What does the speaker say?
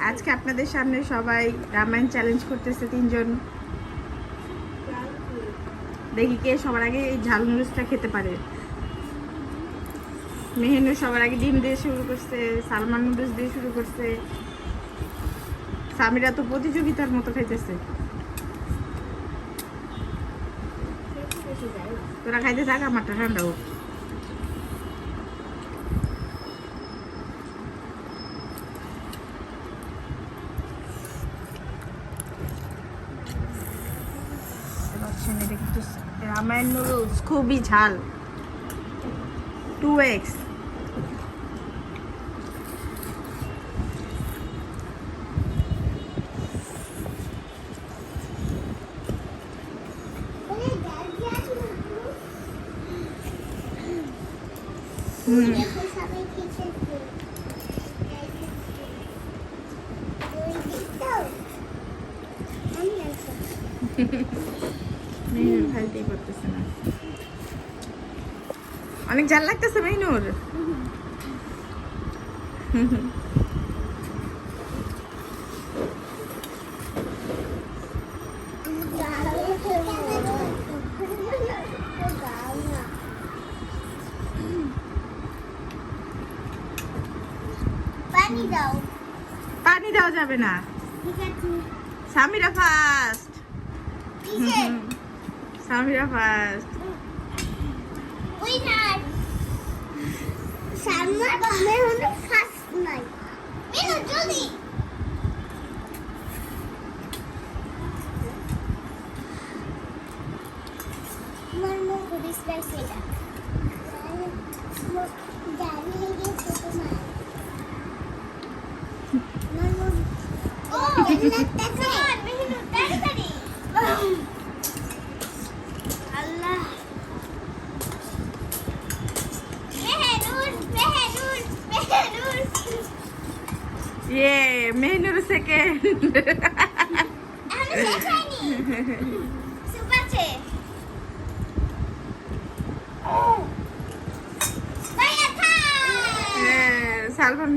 আজকে আপনাদের সামনে সবাই রামায়ণ চ্যালেঞ্জ করতেছে তিনজন। দেখি কে সবার আগে এই ঝাল নুডলসটা খেতে পারে। মেহেনু সবার আগে ডিম দিয়ে শুরু করছে, সালমান নুডলস দিয়ে শুরু করছে, সামিরা তো প্রতিযোগিতার মতো খাইতেছে। তোরা খাইতে থাক, আমারটা ঠান্ডা হোক। এটা কিন্তু রামায়ণ নুডলস খুবই ঝাল, 2x। খাইতেই করতেছে না, অনেক ঝাল লাগতেছে মেহনুর। পানি দেওয়া যাবে না। Samira first, Samira first. Mehnur second. Salman